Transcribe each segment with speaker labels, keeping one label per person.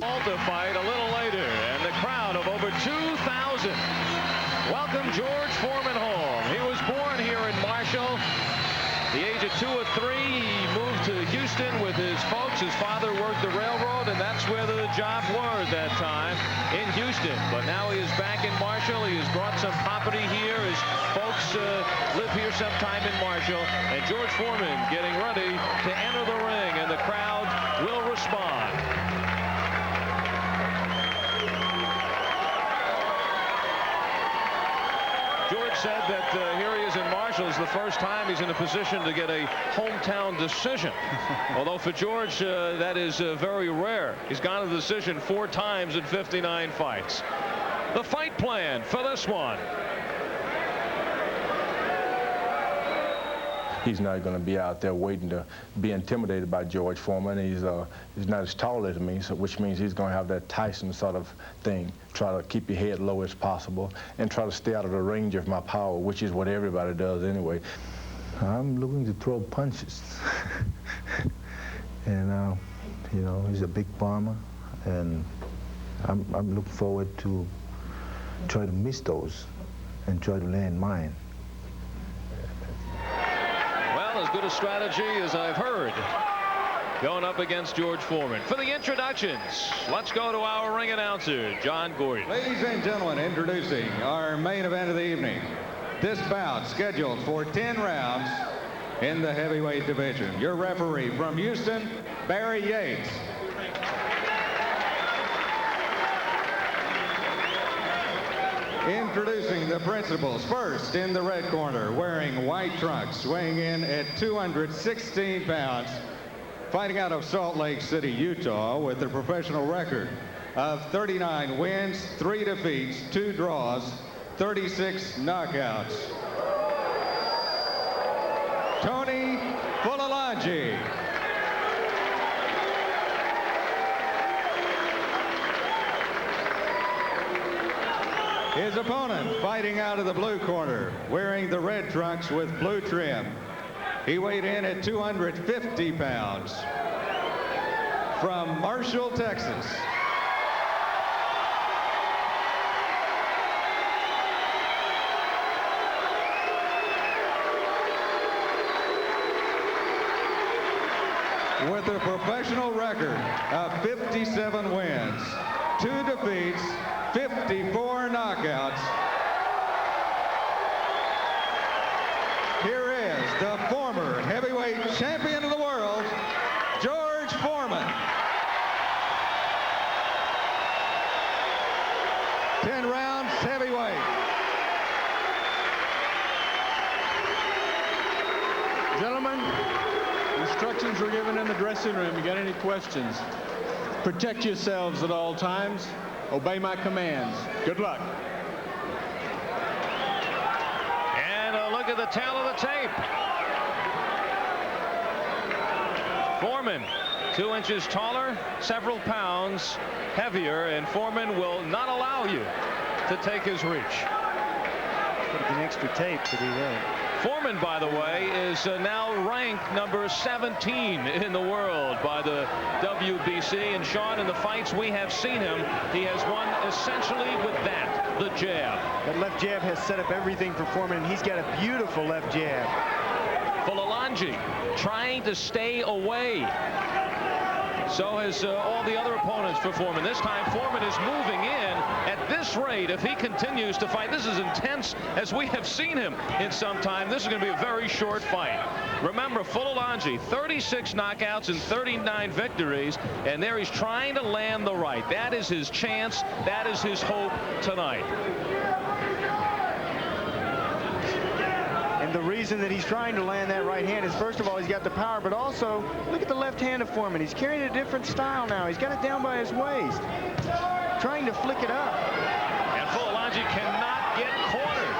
Speaker 1: To fight a little later, and the crowd of over 2,000 welcome George Foreman home. He was born here in Marshall. At the age of 2 or 3, he moved to Houston with his folks. His father worked the railroad, and that's where the jobs were at that time, in Houston. But now he is back in Marshall. He has brought some property here. His folks live here sometime in Marshall. And George Foreman getting ready to enter the ring, and the crowd will respond. George said that here he is in Marshall. It's the first time he's in a position to get a hometown decision. Although for George, that is very rare. He's gone to the decision 4 times in 59 fights. The fight plan for this one.
Speaker 2: He's not going to be out there waiting to be intimidated by George Foreman. He's not as tall as me, so which means he's going to have that Tyson sort of thing. Try to keep your head low as possible and try to stay out of the range of my power, which is what everybody does anyway. I'm looking to throw punches. And, you know, he's a big farmer, and I'm looking forward to try to miss those and try to land mine.
Speaker 1: As good a strategy as I've heard going up against George Foreman. For the introductions, let's go to our ring announcer, John Gordon.
Speaker 3: Ladies and gentlemen, introducing our main event of the evening. This bout scheduled for 10 rounds in the heavyweight division. Your referee from Houston, Barry Yates. Introducing the principals. First, in the red corner, wearing white trunks, weighing in at 216 pounds, fighting out of Salt Lake City, Utah, with a professional record of 39 wins, 3 defeats, 2 draws, 36 knockouts. Tony Fulilangi. His opponent, fighting out of the blue corner, wearing the red trunks with blue trim. He weighed in at 250 pounds. From Marshall, Texas. With a professional record of 57 wins, 2 defeats, 54 knockouts. Here is the former heavyweight champion of the world, George Foreman. 10 rounds heavyweight.
Speaker 4: Gentlemen, instructions were given in the dressing room. You got any questions? Protect yourselves at all times. Obey my commands. Good luck.
Speaker 1: And a look at the tail of the tape. Foreman, 2 inches taller, several pounds heavier, and Foreman will not allow you to take his reach.
Speaker 5: An extra tape to do that.
Speaker 1: Foreman, by the way, is now ranked number 17 in the world by the WBC. And Sean, in the fights we have seen him, he has won essentially with that, the jab.
Speaker 5: That left jab has set up everything for Foreman, and he's got a beautiful left jab.
Speaker 1: Fulilangi trying to stay away. So has all the other opponents for Foreman. This time Foreman is moving in at this rate. If he continues to fight, this is intense as we have seen him in some time. This is going to be a very short fight. Remember, Fulilangi, 36 knockouts and 39 victories, and there he's trying to land the right. That is his chance. That is his hope tonight.
Speaker 5: And the reason that he's trying to land that right hand is, first of all, he's got the power, but also look at the left hand of Foreman. He's carrying a different style now. He's got it down by his waist, trying to flick it up.
Speaker 1: And Fulilangi cannot get cornered.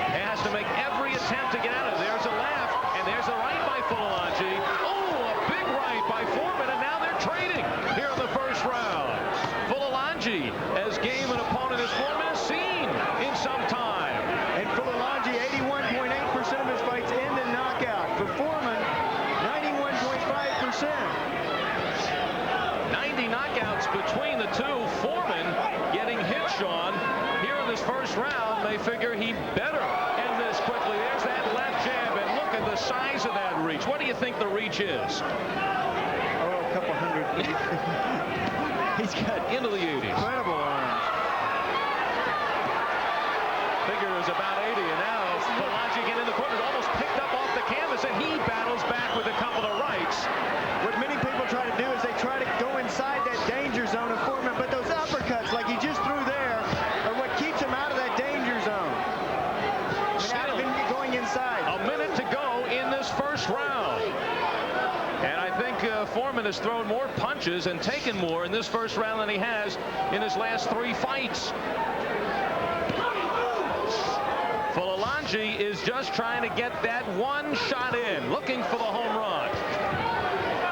Speaker 1: He has to make every attempt to get out of it. There's a left, and there's a right by Fulilangi. Oh, a big right by Foreman, and now they're trading here in the first round. Fulilangi, as game an opponent as Foreman has seen in some time.
Speaker 5: And Fulilangi, 81.8% of his fights end in knockout. For Foreman, 91.5%.
Speaker 1: 90 knockouts between reach is?
Speaker 5: Oh, a couple hundred. He's got
Speaker 1: into the 80s.
Speaker 5: Incredible arms.
Speaker 1: Figure is about 80, and now Fulilangi in the corner, almost picked up off the canvas, and he battles back with a couple of rights.
Speaker 5: What many people try to do is they try to go inside that danger zone of Foreman, but those uppercuts, like he just threw there, are what keeps him out of that danger zone.
Speaker 1: Still
Speaker 5: going inside.
Speaker 1: A minute to go in this first round. And I think Foreman has thrown more punches and taken more in this first round than he has in his last 3 fights. Fulilangi is just trying to get that one shot in, looking for the home run.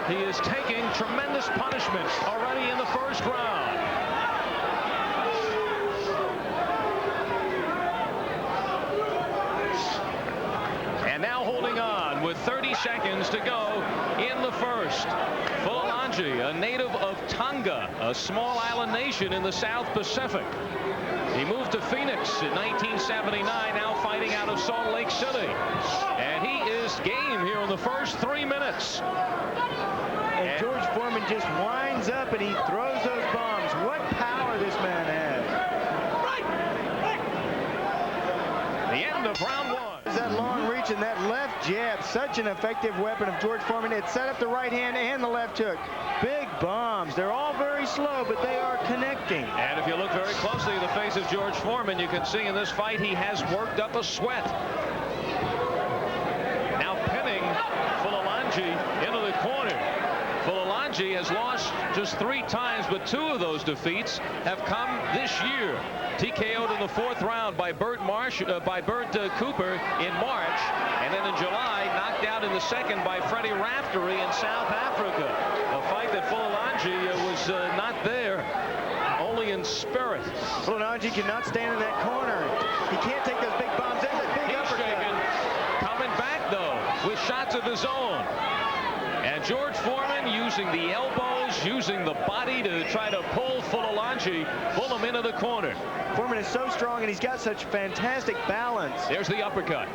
Speaker 1: He is taking tremendous punishment already in the first round. And now holding on with 30 seconds to go in the first. Fulilangi, a native of Tonga, a small island nation in the South Pacific. He moved to Phoenix in 1979, now fighting out of Salt Lake City. And he is game here in the first 3 minutes.
Speaker 5: And George Foreman just winds up and he throws those bombs. What power this man has.
Speaker 1: The end of round 1.
Speaker 5: That long reach and that left jab, such an effective weapon of George Foreman. It set up the right hand and the left hook. Big bombs. They're all very slow, but they are connecting.
Speaker 1: And if you look very closely at the face of George Foreman, you can see in this fight he has worked up a sweat. Now pinning Fulilangi into the corner. Fulilangi has lost just 3 times, but 2 of those defeats have come this year. TKO'd in the 4th round by Bert Cooper in March, and then in July knocked out in the 2nd by Freddie Raftery in South Africa. A fight that Fulilangi was not there, only in spirit.
Speaker 5: Fulilangi cannot stand in that corner. He can't take those big bombs. There's that big uppercut.
Speaker 1: Shaken. Coming back though with shots of his own. And George Foreman using the elbows, using the body to try to pull Fulilangi, pull him into the corner.
Speaker 5: Foreman is so strong and he's got such fantastic balance.
Speaker 1: There's the uppercut.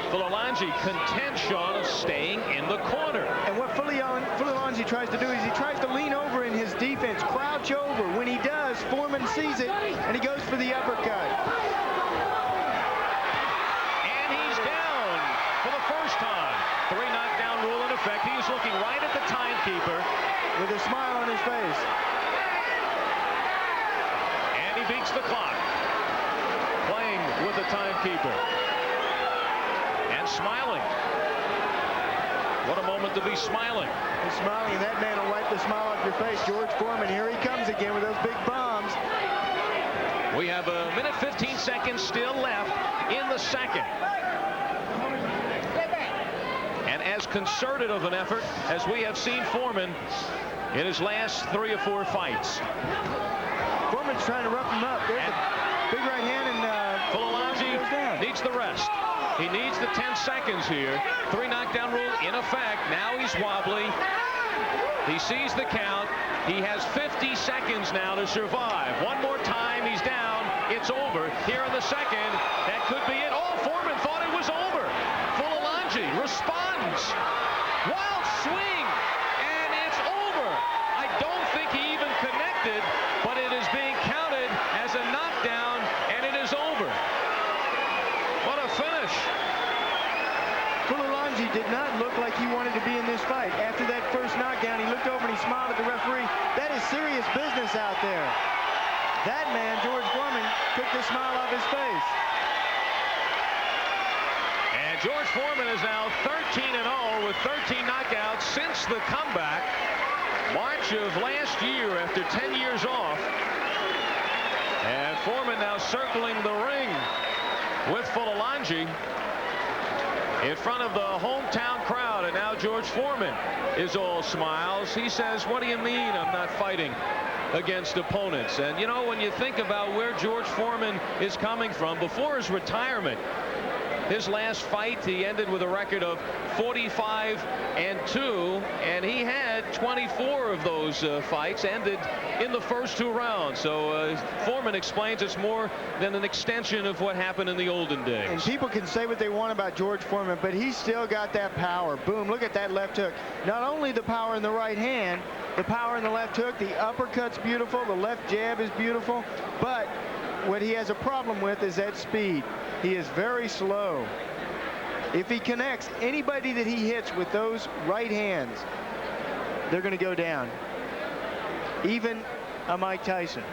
Speaker 1: Fulilangi content, Sean, of staying in the corner.
Speaker 5: And what Fulilangi tries to do is he tries to lean over in his defense, crouch over. When he does, Foreman sees it and he goes for the uppercut.
Speaker 1: And he's down for the first time. 3 knockdown rule in effect. He's looking right at the timekeeper
Speaker 5: with a smile on his face.
Speaker 1: And he beats the clock. Playing with the timekeeper. And smiling. What a moment to be smiling.
Speaker 5: He's smiling, and that man will wipe the smile off your face. George Foreman, here he comes again with those big bombs.
Speaker 1: We have a minute 15 seconds still left in the 2nd. And as concerted of an effort as we have seen Foreman in his last 3 or 4 fights.
Speaker 5: Foreman's trying to rough him up. There's a big right hand, and
Speaker 1: Fulilangi needs the rest. He needs the 10 seconds here. 3 knockdown rule in effect. Now he's wobbly. He sees the count. He has 50 seconds now to survive. One more time, he's down. It's over. Here in the 2nd, that could be it. Oh, Foreman thought it was over. Fulilangi responds. Wild swing, and it's over. I don't think he even connected, but it is being counted as a knockdown, and it is over. What a finish.
Speaker 5: Fulilangi did not look like he wanted to be in this fight. After that first knockdown, he looked over and he smiled at the referee. That is serious business out there. That man, George Foreman, took the smile off his face.
Speaker 1: And George Foreman is now 13-0 with 13 knockouts since the comeback. March of last year after 10 years off. And Foreman now circling the ring with Fulilangi in front of the hometown crowd. And now George Foreman is all smiles. He says, what do you mean I'm not fighting against opponents? And you know, when you think about where George Foreman is coming from, before his retirement, His last fight, he ended with a record of 45-2, and he had 24 of those fights ended in the first 2 rounds. So Foreman explains it's more than an extension of what happened in the olden days.
Speaker 5: And people can say what they want about George Foreman, but he's still got that power. Boom, look at that left hook. Not only the power in the right hand, the power in the left hook, the uppercut's beautiful, the left jab is beautiful, but what he has a problem with is that speed. He is very slow. If he connects anybody that he hits with those right hands, they're going to go down. Even a Mike Tyson.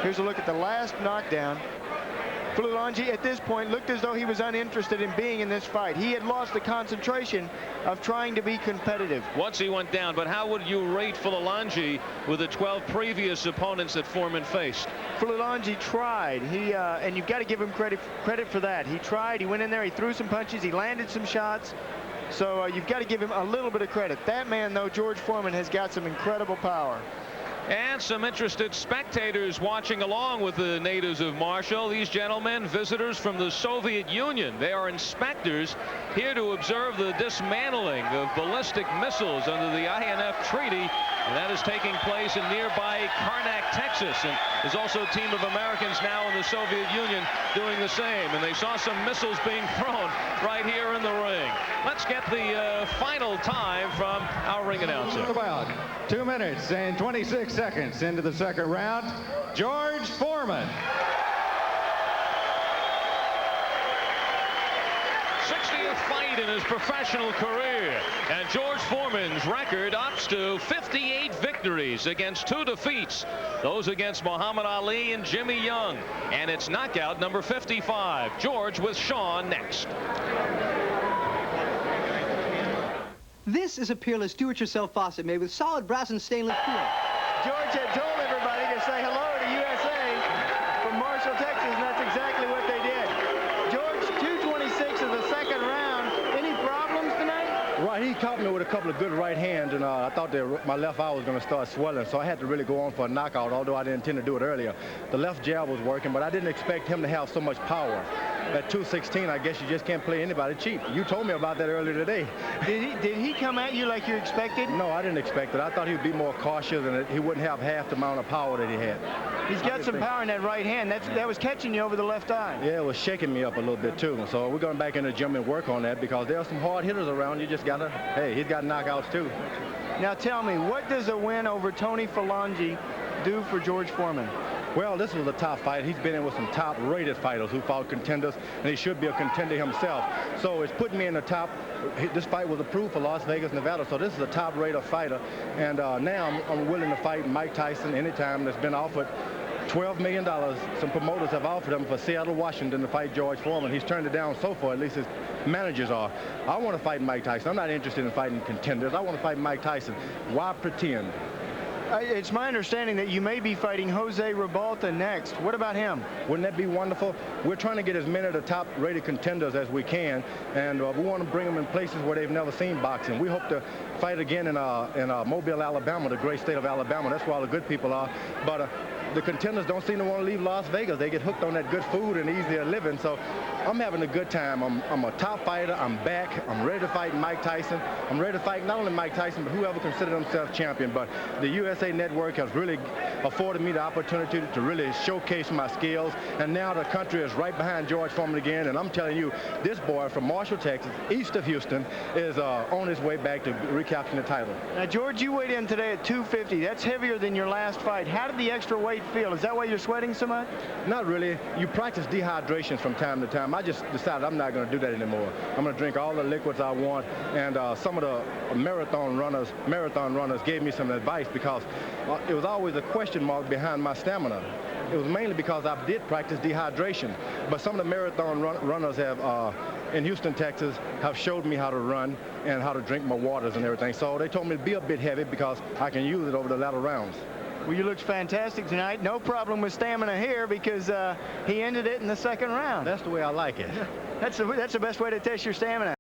Speaker 5: Here's a look at the last knockdown. Fulilangi at this point looked as though he was uninterested in being in this fight. He had lost the concentration of trying to be competitive.
Speaker 1: Once he went down, but how would you rate Fulilangi with the 12 previous opponents that Foreman faced?
Speaker 5: Fulilangi tried. And you've got to give him credit for that. He tried. He went in there. He threw some punches. He landed some shots. So you've got to give him a little bit of credit. That man, though, George Foreman, has got some incredible power.
Speaker 1: And some interested spectators watching along with the natives of Marshall. These gentlemen, visitors from the Soviet Union. They are inspectors here to observe the dismantling of ballistic missiles under the INF Treaty. And that is taking place in nearby Karnak, Texas. And there's also a team of Americans now in the Soviet Union doing the same. And they saw some missiles being thrown right here in the ring. Let's get the final time from our ring announcer.
Speaker 3: About 2 minutes and 26 seconds into the second round. George Foreman.
Speaker 1: 60th fight in his professional career, and George Foreman's record ups to 58 victories against 2 defeats, those against Muhammad Ali and Jimmy Young. And it's knockout number 55. George with Sean next.
Speaker 6: This is a peerless do-it-yourself faucet made with solid brass and stainless steel.
Speaker 5: George had told everybody to say hello to USA from Marshall, Texas, and that's exactly what they did. George, 226 of the second round. Any problems tonight?
Speaker 2: Right, he caught me with a couple of good right hands, and I thought that my left eye was going to start swelling, so I had to really go on for a knockout, although I didn't intend to do it earlier. The left jab was working, but I didn't expect him to have so much power. At 216, I guess you just can't play anybody cheap. You told me about that earlier today.
Speaker 5: Did he come at you like you expected?
Speaker 2: No, I didn't expect it. I thought he would be more cautious and he wouldn't have half the amount of power that he had.
Speaker 5: He's got some power in that right hand. That was catching you over the left eye.
Speaker 2: Yeah, it was shaking me up a little bit too. So we're going back in the gym and work on that because there are some hard hitters around. You just got to, hey, he's got knockouts too.
Speaker 5: Now tell me, what does a win over Tony Fulilangi do for George Foreman?
Speaker 2: Well, this was a top fight. He's been in with some top-rated fighters who fought contenders, and he should be a contender himself. So it's putting me in the top. This fight was approved for Las Vegas, Nevada, so this is a top-rated fighter. And now I'm willing to fight Mike Tyson anytime. That's been offered $12 million. Some promoters have offered him for Seattle, Washington to fight George Foreman. He's turned it down so far, at least his managers are. I want to fight Mike Tyson. I'm not interested in fighting contenders. I want to fight Mike Tyson. Why pretend?
Speaker 5: It's my understanding that you may be fighting Jose Ribalta next. What about him?
Speaker 2: Wouldn't that be wonderful? We're trying to get as many of the top-rated contenders as we can, and we want to bring them in places where they've never seen boxing. We hope to fight again in Mobile, Alabama, the great state of Alabama. That's where all the good people are. But the contenders don't seem to want to leave Las Vegas. They get hooked on that good food and easier living. So I'm having a good time. I'm a top fighter. I'm back. I'm ready to fight Mike Tyson. I'm ready to fight not only Mike Tyson, but whoever considers themselves champion. But the USA Network has really afforded me the opportunity to really showcase my skills. And now the country is right behind George Foreman again. And I'm telling you, this boy from Marshall, Texas, east of Houston, is on his way back to recapturing the title.
Speaker 5: Now, George, you weighed in today at 250. That's heavier than your last fight. How did the extra weight feel? Is that why you're sweating so much?
Speaker 2: Not really. You practice dehydration from time to time. I just decided I'm not going to do that anymore. I'm going to drink all the liquids I want. And some of the marathon runners gave me some advice because it was always a question mark behind my stamina. It was mainly because I did practice dehydration. But some of the marathon runners have, in Houston, Texas, have showed me how to run and how to drink my waters and everything. So they told me to be a bit heavy because I can use it over the latter rounds.
Speaker 5: Well, you looked fantastic tonight. No problem with stamina here because he ended it in the second round.
Speaker 2: That's the way I like it.
Speaker 5: That's the best way to test your stamina.